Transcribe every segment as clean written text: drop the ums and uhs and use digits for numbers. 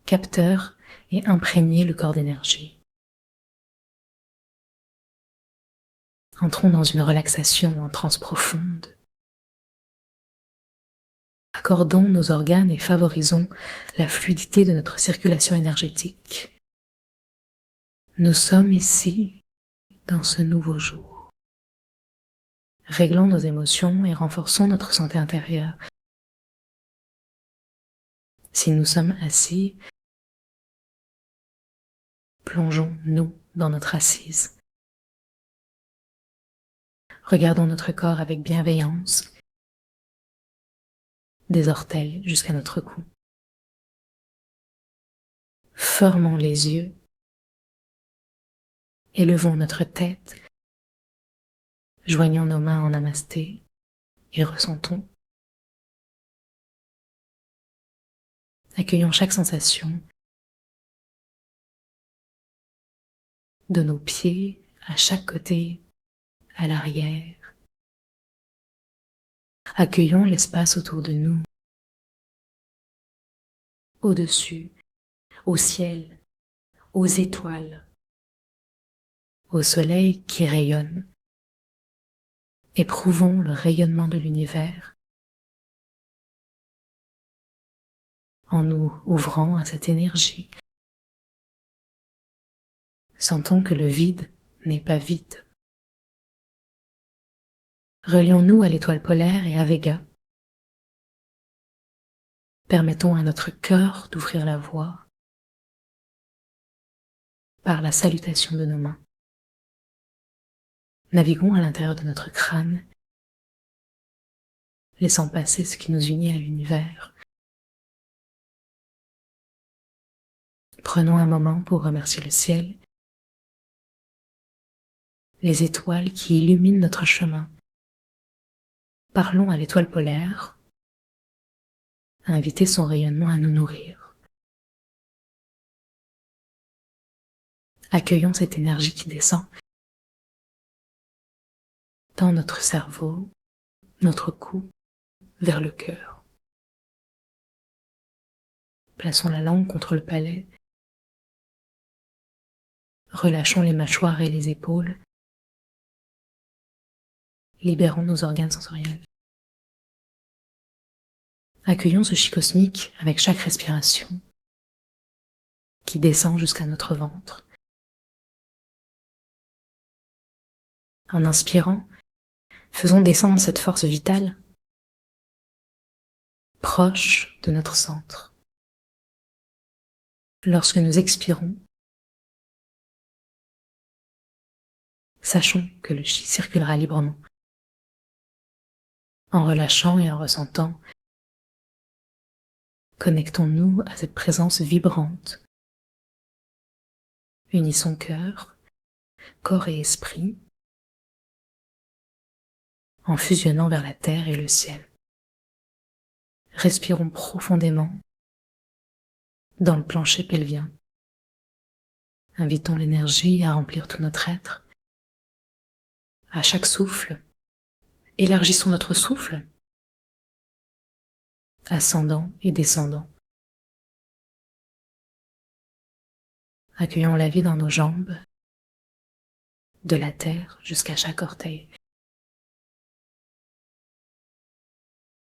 capteur et imprégner le corps d'énergie. Entrons dans une relaxation en transe profonde. Accordons nos organes et favorisons la fluidité de notre circulation énergétique. Nous sommes ici, dans ce nouveau jour. Réglons nos émotions et renforçons notre santé intérieure. Si nous sommes assis, plongeons-nous dans notre assise. Regardons notre corps avec bienveillance, des orteils jusqu'à notre cou. Fermons les yeux, élevons notre tête, joignons nos mains en namasté et ressentons. Accueillons chaque sensation de nos pieds à chaque côté, à l'arrière. Accueillons l'espace autour de nous, au-dessus, au ciel, aux étoiles, au soleil qui rayonne. Éprouvons le rayonnement de l'univers en nous ouvrant à cette énergie. Sentons que le vide n'est pas vide. Relions-nous à l'étoile polaire et à Vega. Permettons à notre cœur d'ouvrir la voie par la salutation de nos mains. Naviguons à l'intérieur de notre crâne, laissant passer ce qui nous unit à l'univers. Prenons un moment pour remercier le ciel, les étoiles qui illuminent notre chemin. Parlons à l'étoile polaire, inviter son rayonnement à nous nourrir. Accueillons cette énergie qui descend dans notre cerveau, notre cou, vers le cœur. Plaçons la langue contre le palais. Relâchons les mâchoires et les épaules. Libérons nos organes sensoriels. Accueillons ce chi cosmique avec chaque respiration qui descend jusqu'à notre ventre. En inspirant, faisons descendre cette force vitale proche de notre centre. Lorsque nous expirons, sachons que le chi circulera librement. En relâchant et en ressentant, connectons-nous à cette présence vibrante. Unissons cœur, corps et esprit, en fusionnant vers la terre et le ciel. Respirons profondément dans le plancher pelvien. Invitons l'énergie à remplir tout notre être. À chaque souffle, élargissons notre souffle, ascendant et descendant. Accueillons la vie dans nos jambes, de la terre jusqu'à chaque orteil.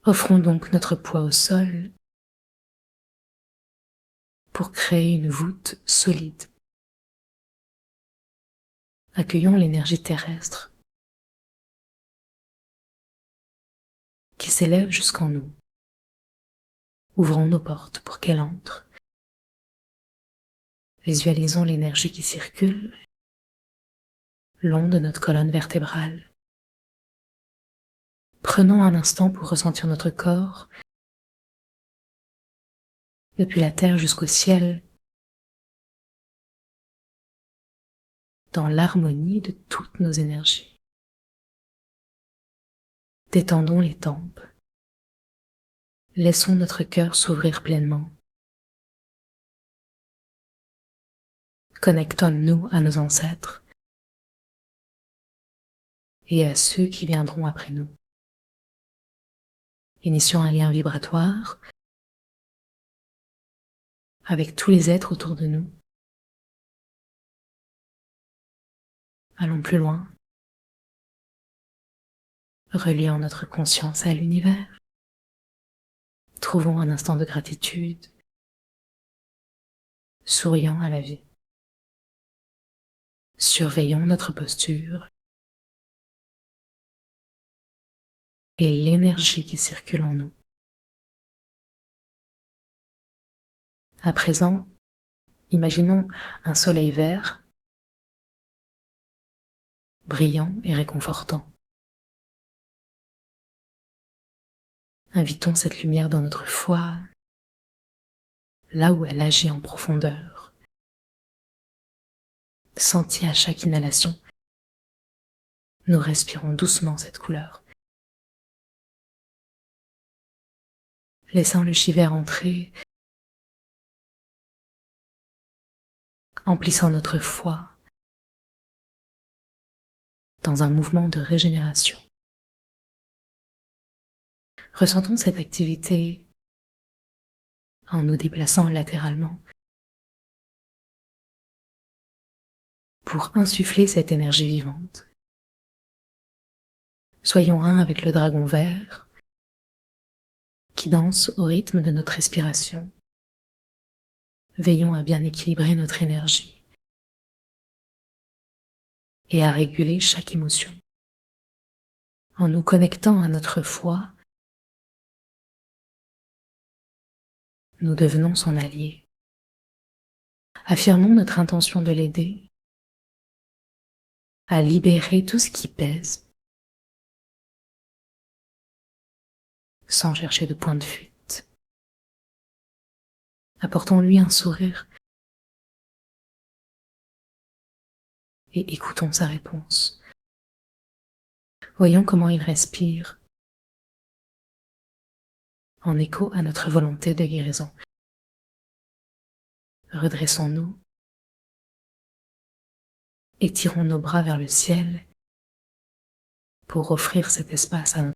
Offrons donc notre poids au sol pour créer une voûte solide. Accueillons l'énergie terrestre qui s'élève jusqu'en nous. Ouvrons nos portes pour qu'elle entre. Visualisons l'énergie qui circule le long de notre colonne vertébrale. Prenons un instant pour ressentir notre corps, depuis la terre jusqu'au ciel, dans l'harmonie de toutes nos énergies. Détendons les tempes. Laissons notre cœur s'ouvrir pleinement. Connectons-nous à nos ancêtres et à ceux qui viendront après nous. Initions un lien vibratoire avec tous les êtres autour de nous. Allons plus loin, reliant notre conscience à l'univers. Trouvons un instant de gratitude, souriant à la vie. Surveillons notre posture et l'énergie qui circule en nous. À présent, imaginons un soleil vert, brillant et réconfortant. Invitons cette lumière dans notre foie, là où elle agit en profondeur. Sentie à chaque inhalation, nous respirons doucement cette couleur. Laissant le chi vert entrer, emplissant notre foie dans un mouvement de régénération. Ressentons cette activité en nous déplaçant latéralement pour insuffler cette énergie vivante. Soyons un avec le dragon vert qui danse au rythme de notre respiration. Veillons à bien équilibrer notre énergie et à réguler chaque émotion. En nous connectant à notre foi, nous devenons son allié. Affirmons notre intention de l'aider à libérer tout ce qui pèse, sans chercher de point de fuite. Apportons-lui un sourire et écoutons sa réponse. Voyons comment il respire, en écho à notre volonté de guérison. Redressons-nous, étirons nos bras vers le ciel pour offrir cet espace à notre